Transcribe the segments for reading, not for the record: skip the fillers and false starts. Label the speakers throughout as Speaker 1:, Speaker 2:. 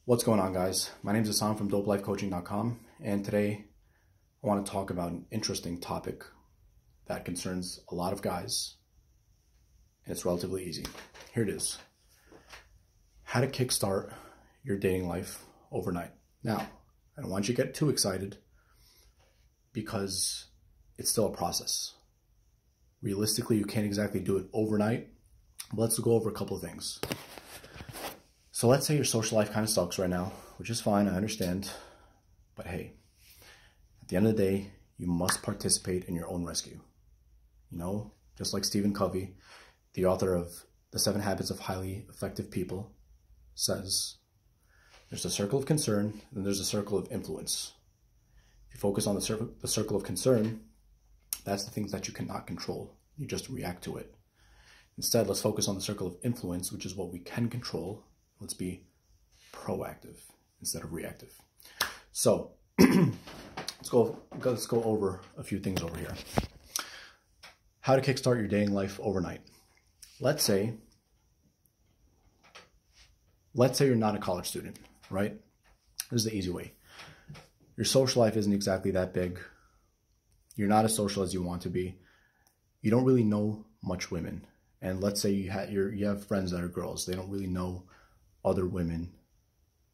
Speaker 1: What's going on, guys? My name is Hassan from DOPELifeCoaching.com, and today I want to talk about an interesting topic that concerns a lot of guys, and it's relatively easy. Here it is. How to kickstart your dating life overnight. Now, I don't want you to get too excited because it's still a process. Realistically, you can't exactly do it overnight, but let's go over a couple of things. So let's say your social life kind of sucks right now, which is fine, I understand. But hey, at the end of the day, you must participate in your own rescue. You know, just like Stephen Covey, the author of The 7 Habits of Highly Effective People, says, there's a circle of concern, and there's a circle of influence. If you focus on the circle of concern, that's the things that you cannot control. You just react to it. Instead, let's focus on the circle of influence, which is what we can control. Let's be proactive instead of reactive. So let's go over a few things over here. How to kickstart your dating life overnight. Let's say you're not a college student, right? This is the easy way. Your social life isn't exactly that big. You're not as social as you want to be. You don't really know much women. And let's say you have friends that are girls. They don't really know other women,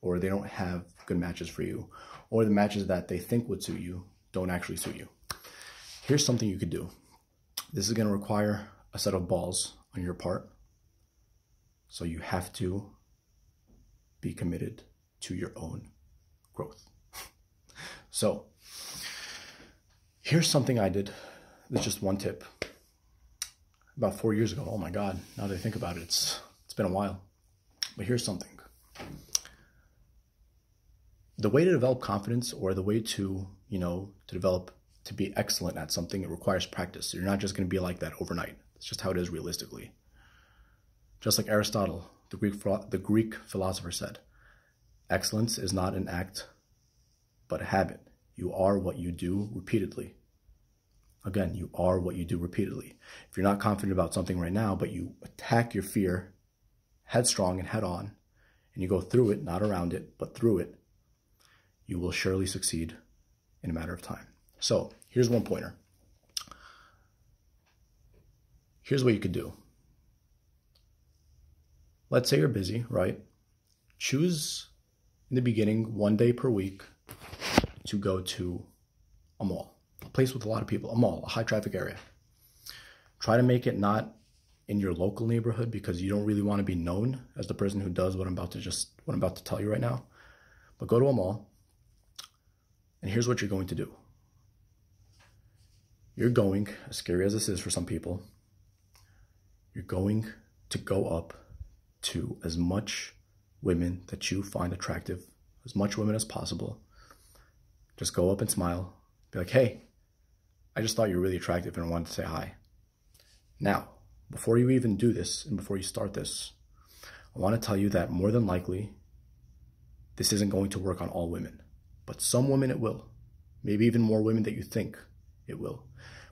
Speaker 1: or they don't have good matches for you, or the matches that they think would suit you don't actually suit you. Here's something you could do. This is going to require a set of balls on your part. So you have to be committed to your own growth. So here's something I did. This is just one tip. About 4 years ago. Oh my God. Now that I think about it, it's been a while. But here's something. The way to develop confidence, or the way to be excellent at something, it requires practice. You're not just going to be like that overnight. It's just how it is realistically. Just like Aristotle, the Greek philosopher, said, excellence is not an act, but a habit. You are what you do repeatedly. Again, you are what you do repeatedly. If you're not confident about something right now, but you attack your fear headstrong and head on, and you go through it, not around it, but through it, you will surely succeed in a matter of time. So here's one pointer. Here's what you could do. Let's say you're busy, right? Choose in the beginning 1 day per week to go to a mall, a place with a lot of people, a mall, a high traffic area. Try to make it not in your local neighborhood, because you don't really want to be known as the person who does what I'm about to tell you right now. But go to a mall, and here's what you're going to do. You're going, as scary as this is for some people, you're going to go up to as much women that you find attractive, as much women as possible. Just go up and smile. Be like, hey, I just thought you were really attractive and I wanted to say hi. Now, before you even do this, and before you start this, I want to tell you that more than likely, this isn't going to work on all women. But some women it will. Maybe even more women that you think it will.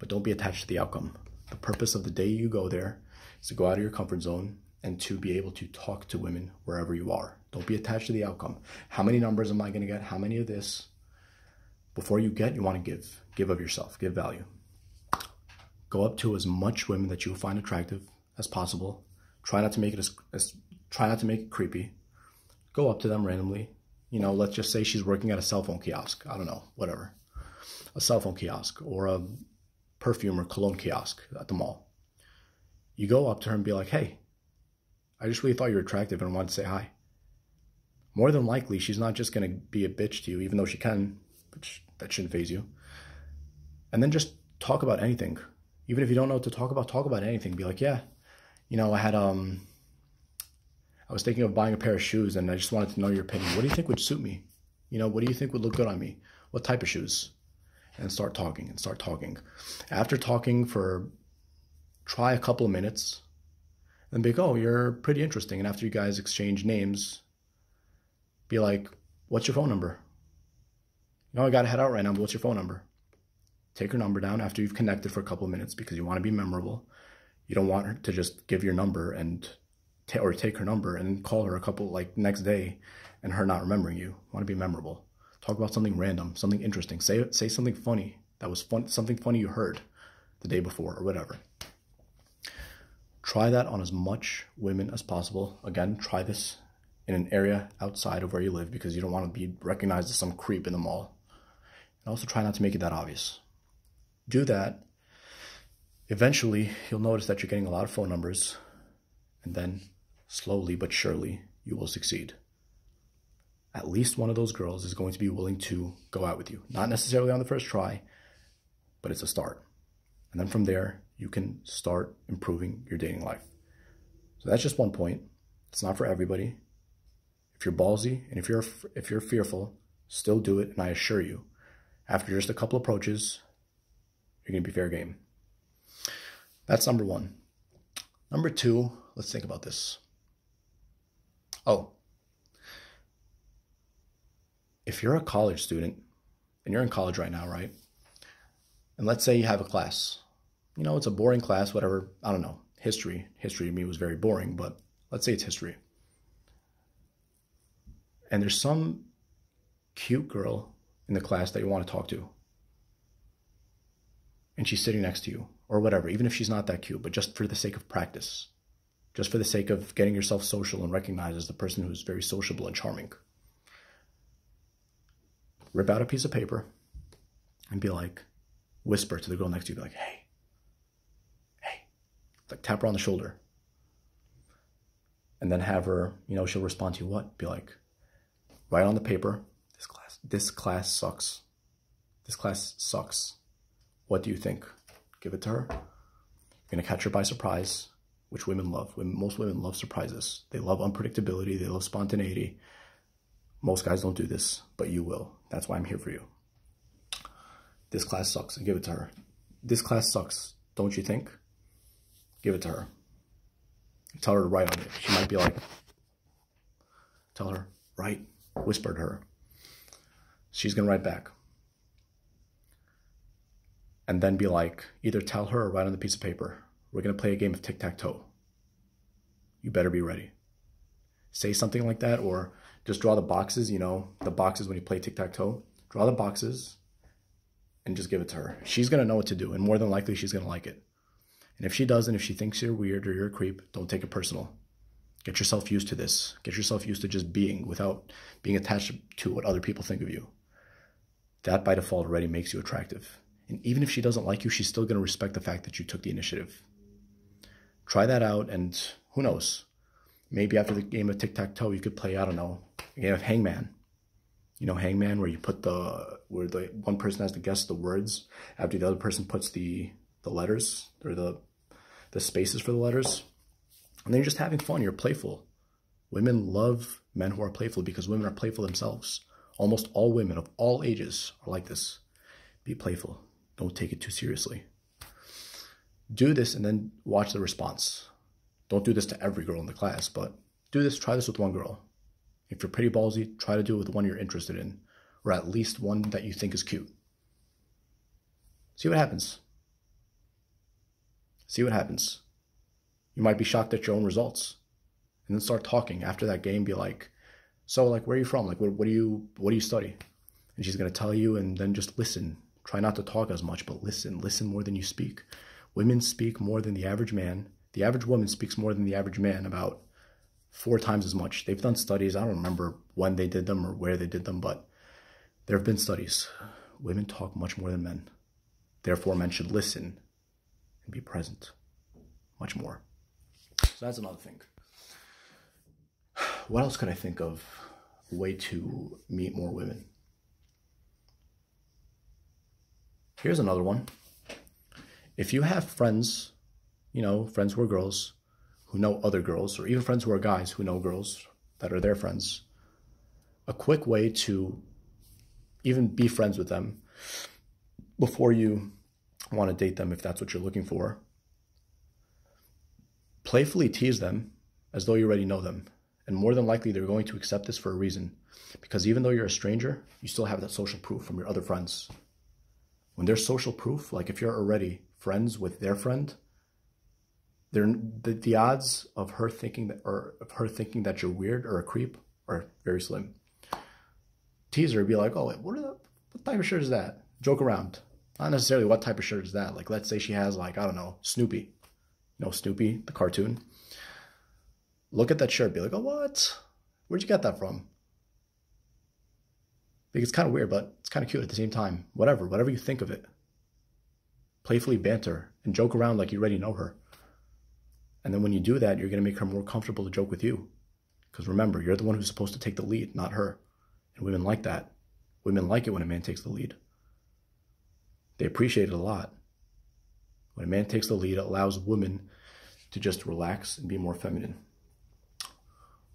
Speaker 1: But don't be attached to the outcome. The purpose of the day you go there is to go out of your comfort zone and to be able to talk to women wherever you are. Don't be attached to the outcome. How many numbers am I going to get? How many of this? Before you get, you want to give. Give of yourself. Give value. Go up to as much women that you find attractive as possible. Try not to make it creepy. Go up to them randomly. You know, let's just say she's working at a cell phone kiosk. I don't know, whatever. A cell phone kiosk, or a perfume or cologne kiosk at the mall. You go up to her and be like, hey, I just really thought you were attractive and wanted to say hi. More than likely, she's not just going to be a bitch to you, even though she can, which that shouldn't faze you. And then just talk about anything. Even if you don't know what to talk about anything. Be like, yeah, you know, I was thinking of buying a pair of shoes, and I just wanted to know your opinion. What do you think would suit me? You know, what do you think would look good on me? What type of shoes? And start talking and start talking. After talking try a couple of minutes, and be like, oh, you're pretty interesting. And after you guys exchange names, be like, what's your phone number? You know, I got to head out right now, but what's your phone number? Take her number down after you've connected for a couple of minutes, because you want to be memorable. You don't want her to just give your number and or take her number and call her next day and her not remembering you. Want to be memorable. Talk about something random, something interesting. Say something funny that was fun, something funny you heard the day before or whatever. Try that on as much women as possible. Again, try this in an area outside of where you live because you don't want to be recognized as some creep in the mall. And also try not to make it that obvious. Do that. Eventually, you'll notice that you're getting a lot of phone numbers, and then slowly but surely, you will succeed. At least one of those girls is going to be willing to go out with you. Not necessarily on the first try, but it's a start. And then from there, you can start improving your dating life. So that's just one point. It's not for everybody. If you're ballsy and if you're fearful, still do it. And I assure you, after just a couple approaches, you're going to be fair game. That's number one. Number two, let's think about this. Oh, if you're a college student and you're in college right now, right? And let's say you have a class. You know, it's a boring class, whatever. I don't know. History. History to me was very boring, but let's say it's history. And there's some cute girl in the class that you want to talk to. And she's sitting next to you or whatever, even if she's not that cute, but just for the sake of practice, just for the sake of getting yourself social and recognized as the person who's very sociable and charming. Rip out a piece of paper and be like, whisper to the girl next to you, be like, hey, like tap her on the shoulder. And then have her, she'll respond to you what? Be like, write on the paper, this class sucks. This class sucks. What do you think? Give it to her. You're going to catch her by surprise, which women love. Most women love surprises. They love unpredictability. They love spontaneity. Most guys don't do this, but you will. That's why I'm here for you. This class sucks, and give it to her. This class sucks, don't you think? Give it to her. Tell her to write on it. She might be like, tell her, write. Whisper to her. She's going to write back. And then be like, either tell her or write on the piece of paper, we're going to play a game of tic-tac-toe. You better be ready. Say something like that, or just draw the boxes, the boxes when you play tic-tac-toe. Draw the boxes and just give it to her. She's going to know what to do, and more than likely she's going to like it. And if she doesn't, if she thinks you're weird or you're a creep, don't take it personal. Get yourself used to this. Get yourself used to just being without being attached to what other people think of you. That by default already makes you attractive. And even if she doesn't like you, she's still going to respect the fact that you took the initiative. Try that out, and who knows? Maybe after the game of tic-tac-toe, you could play, I don't know, a game of hangman. Hangman, where you put where the one person has to guess the words after the other person puts the letters, or the spaces for the letters. And then you're just having fun. You're playful. Women love men who are playful because women are playful themselves. Almost all women of all ages are like this. Be playful. Don't take it too seriously. Do this and then watch the response. Don't do this to every girl in the class, but try this with one girl. If you're pretty ballsy, try to do it with one you're interested in, or at least one that you think is cute. See what happens. See what happens. You might be shocked at your own results. And then start talking. After that game, be like, so, where are you from? What do you study? And she's going to tell you, and then just listen. Try not to talk as much, but listen. Listen more than you speak. Women speak more than the average man. The average woman speaks more than the average man, about 4 times as much. They've done studies. I don't remember when they did them or where they did them, but there have been studies. Women talk much more than men. Therefore, men should listen and be present much more. So that's another thing. What else could I think of? A way to meet more women. Here's another one. If you have friends, friends who are girls, who know other girls, or even friends who are guys who know girls that are their friends, a quick way to even be friends with them before you want to date them, if that's what you're looking for, playfully tease them as though you already know them. And more than likely, they're going to accept this for a reason. Because even though you're a stranger, you still have that social proof from your other friends. When there's social proof, like if you're already friends with their friend, The odds of her thinking that you're weird or a creep are very slim. Tease her, be like, oh, wait, what type of shirt is that? Joke around. Not necessarily what type of shirt is that. Like, let's say she has, like, I don't know, Snoopy. You know Snoopy, the cartoon? Look at that shirt, be like, oh, what? Where'd you get that from? Like, it's kind of weird, but it's kind of cute at the same time. Whatever you think of it. Playfully banter and joke around like you already know her. And then when you do that, you're going to make her more comfortable to joke with you. Because remember, you're the one who's supposed to take the lead, not her. And women like that. Women like it when a man takes the lead. They appreciate it a lot. When a man takes the lead, it allows women to just relax and be more feminine.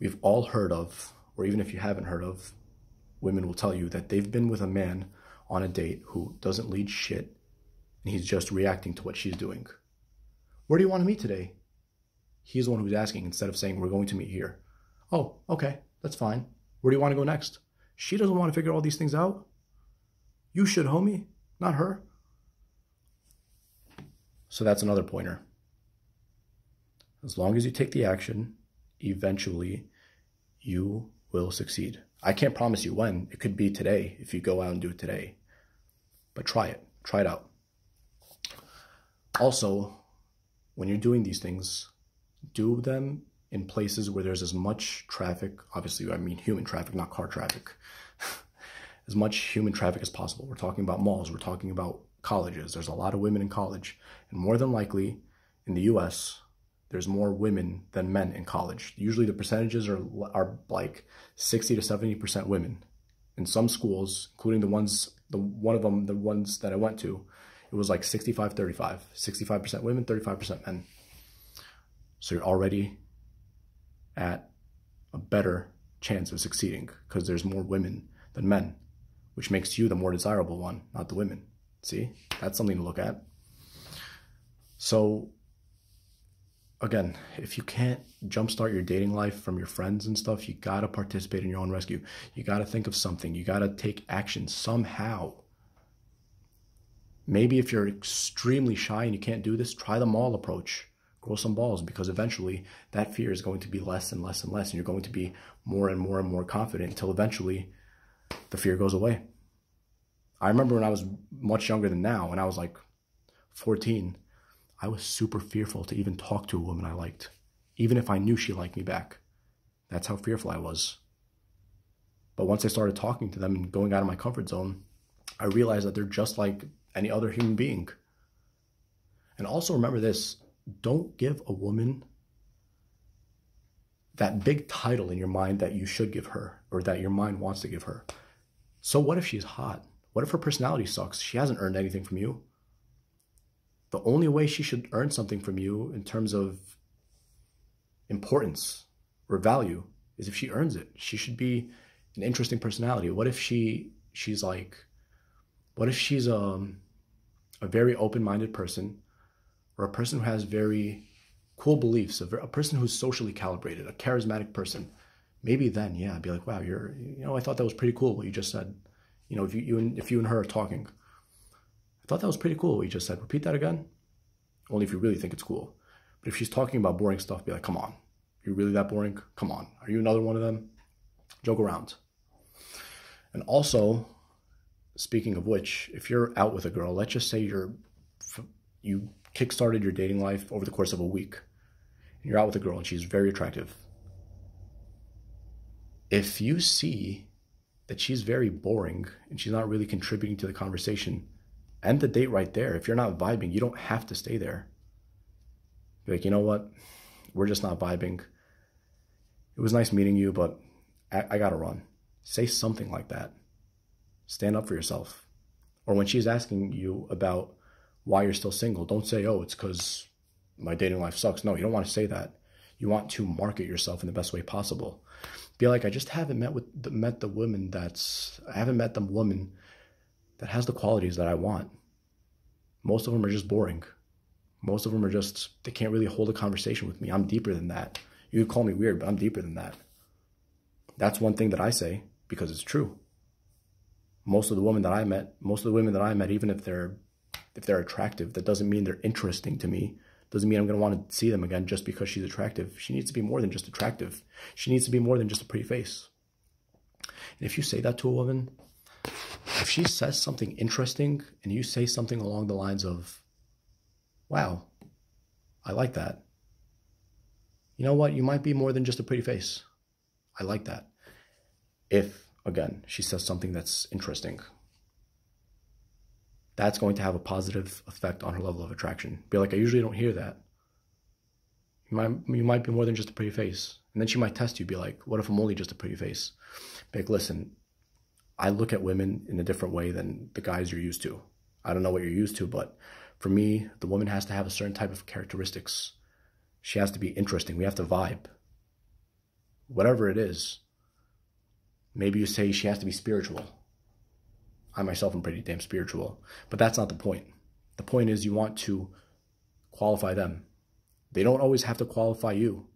Speaker 1: We've all heard of, or even if you haven't heard of, women will tell you that they've been with a man on a date who doesn't lead shit, and he's just reacting to what she's doing. Where do you want to meet today? He's the one who's asking instead of saying, we're going to meet here. Oh, okay, that's fine. Where do you want to go next? She doesn't want to figure all these things out. You should, homie, not her. So that's another pointer. As long as you take the action, eventually you will succeed. I can't promise you when. It could be today if you go out and do it today. But try it. Try it out. Also, when you're doing these things, do them in places where there's as much traffic. Obviously, I mean human traffic, not car traffic. As much human traffic as possible. We're talking about malls. We're talking about colleges. There's a lot of women in college. And more than likely, in the US, there's more women than men in college. Usually the percentages are like 60 to 70% women. In some schools, including the ones that I went to, it was like 65-35. 65% women, 35% men. So you're already at a better chance of succeeding because there's more women than men, which makes you the more desirable one, not the women. See, that's something to look at. So again, if you can't jumpstart your dating life from your friends and stuff, you got to participate in your own rescue. You got to think of something. You got to take action somehow. Maybe if you're extremely shy and you can't do this, try the mall approach. Grow some balls, because eventually that fear is going to be less and less and less, and you're going to be more and more and more confident until eventually the fear goes away. I remember when I was much younger than now, when I was like 14, I was super fearful to even talk to a woman I liked, even if I knew she liked me back. That's how fearful I was. But once I started talking to them and going out of my comfort zone, I realized that they're just like any other human being. And also remember this, don't give a woman that big title in your mind that you should give her or that your mind wants to give her. So what if she's hot? What if her personality sucks? She hasn't earned anything from you. The only way she should earn something from you in terms of importance or value is if she earns it. She should be an interesting personality. What if she's a very open-minded person, or a person who has very cool beliefs, a person who's socially calibrated, a charismatic person? Maybe then, yeah, I'd be like, wow, I thought that was pretty cool what you just said. If you and her are talking, I thought that was pretty cool what you just said. Repeat that again. Only if you really think it's cool. But if she's talking about boring stuff, be like, come on, you're really that boring? Come on, are you another one of them? Joke around. And also, speaking of which, if you're out with a girl, let's just say you kickstarted your dating life over the course of a week, and you're out with a girl and she's very attractive. If you see that she's very boring and she's not really contributing to the conversation, end the date right there. If you're not vibing, you don't have to stay there. Be like, you know what? We're just not vibing. It was nice meeting you, but I gotta run. Say something like that. Stand up for yourself. Or when she's asking you about why you're still single, don't say, oh, it's because my dating life sucks. No, you don't want to say that. You want to market yourself in the best way possible. Be like, I just haven't met the woman that has the qualities that I want. Most of them are just boring. Most of them are just, they can't really hold a conversation with me. I'm deeper than that. You could call me weird, but I'm deeper than that. That's one thing that I say because it's true. Most of the women that I met, even if they're attractive, that doesn't mean they're interesting to me, Doesn't mean I'm going to want to see them again just because she's attractive. She needs to be more than just attractive. She needs to be more than just a pretty face. And if you say that to a woman, if she says something interesting and you say something along the lines of, wow, I like that. You know what? You might be more than just a pretty face. I like that. If, again, she says something that's interesting, that's going to have a positive effect on her level of attraction. Be like, I usually don't hear that. You might be more than just a pretty face. And then she might test you, be like, what if I'm only just a pretty face? Be like, listen, I look at women in a different way than the guys you're used to. I don't know what you're used to, but for me, the woman has to have a certain type of characteristics. She has to be interesting. We have to vibe. Whatever it is. Maybe you say she has to be spiritual. I myself am pretty damn spiritual. But that's not the point. The point is you want to qualify them. They don't always have to qualify you.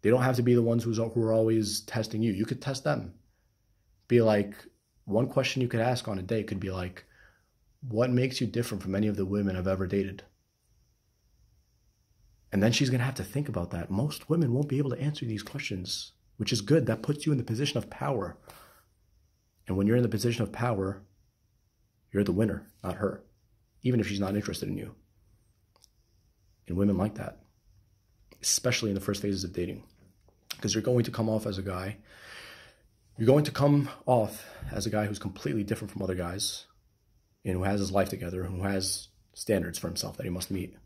Speaker 1: They don't have to be the ones who are always testing you. You could test them. Be like, one question you could ask on a date could be like, what makes you different from any of the women I've ever dated? And then she's going to have to think about that. Most women won't be able to answer these questions, which is good. That puts you in the position of power. And when you're in the position of power, you're the winner, not her, even if she's not interested in you. And women like that, especially in the first phases of dating, because you're going to come off as a guy. You're going to come off as a guy who's completely different from other guys and who has his life together, who has standards for himself that he must meet.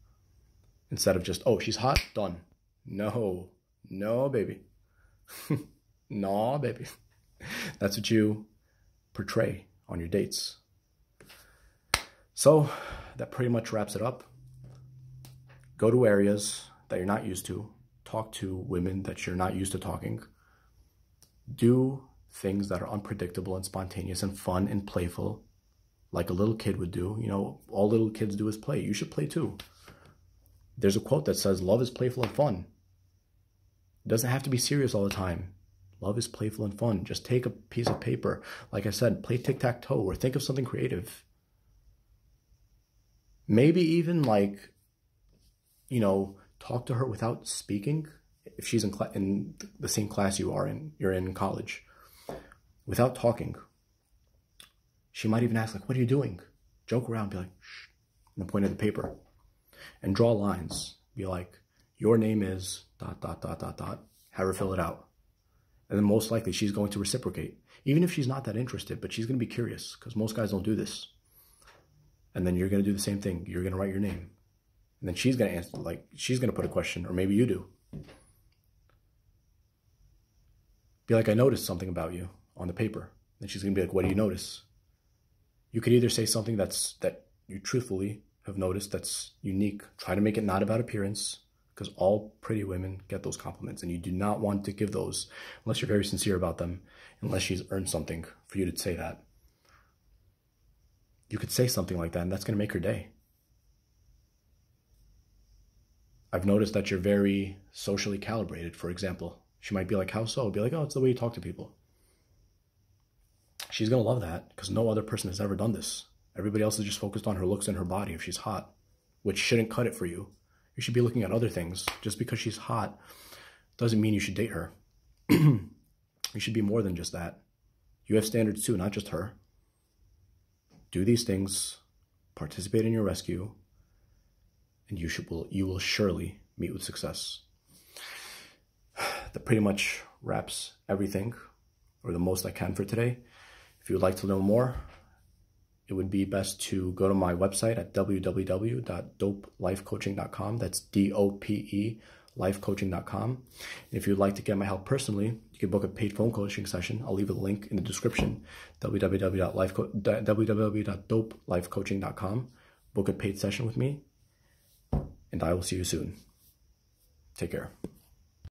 Speaker 1: Instead of just, oh, she's hot, done. No, baby. No, baby. That's what you portray on your dates. So that pretty much wraps it up. Go to areas that you're not used to. Talk to women that you're not used to talking. Do things that are unpredictable and spontaneous and fun and playful, like a little kid would do. You know, all little kids do is play. You should play too. There's a quote that says, love is playful and fun. It doesn't have to be serious all the time. Love is playful and fun. Just take a piece of paper. Like I said, play tic-tac-toe or think of something creative. Maybe even like, you know, talk to her without speaking. If she's in the same class you're in college, without talking. She might even ask, like, what are you doing? Joke around, be like, shh, and point at the paper. And draw lines. Be like, your name is ... Have her fill it out. And then most likely she's going to reciprocate. Even if she's not that interested, but she's going to be curious because most guys don't do this. And then you're going to do the same thing. You're going to write your name. And then she's going to answer, like, she's going to put a question, or maybe you do. Be like, I noticed something about you on the paper. Then she's going to be like, what do you notice? You could either say something that you truthfully have noticed that's unique. Try to make it not about appearance, because all pretty women get those compliments, and you do not want to give those unless you're very sincere about them, unless she's earned something for you to say that. You could say something like that, and that's going to make her day. I've noticed that you're very socially calibrated, for example. She might be like, how so? Be like, oh, it's the way you talk to people. She's going to love that because no other person has ever done this. Everybody else is just focused on her looks and her body if she's hot, which shouldn't cut it for you. You should be looking at other things. Just because she's hot doesn't mean you should date her. You should be more than just that. You have standards too, not just her. Do these things, participate in your rescue, and you will surely meet with success. That pretty much wraps everything, or the most I can for today. If you would like to know more, it would be best to go to my website at www.DOPELifeCoaching.com. That's DOPELifeCoaching.com. And if you'd like to get my help personally, you can book a paid phone coaching session. I'll leave a link in the description, www.DOPELifeCoaching.com. Book a paid session with me, and I will see you soon. Take care.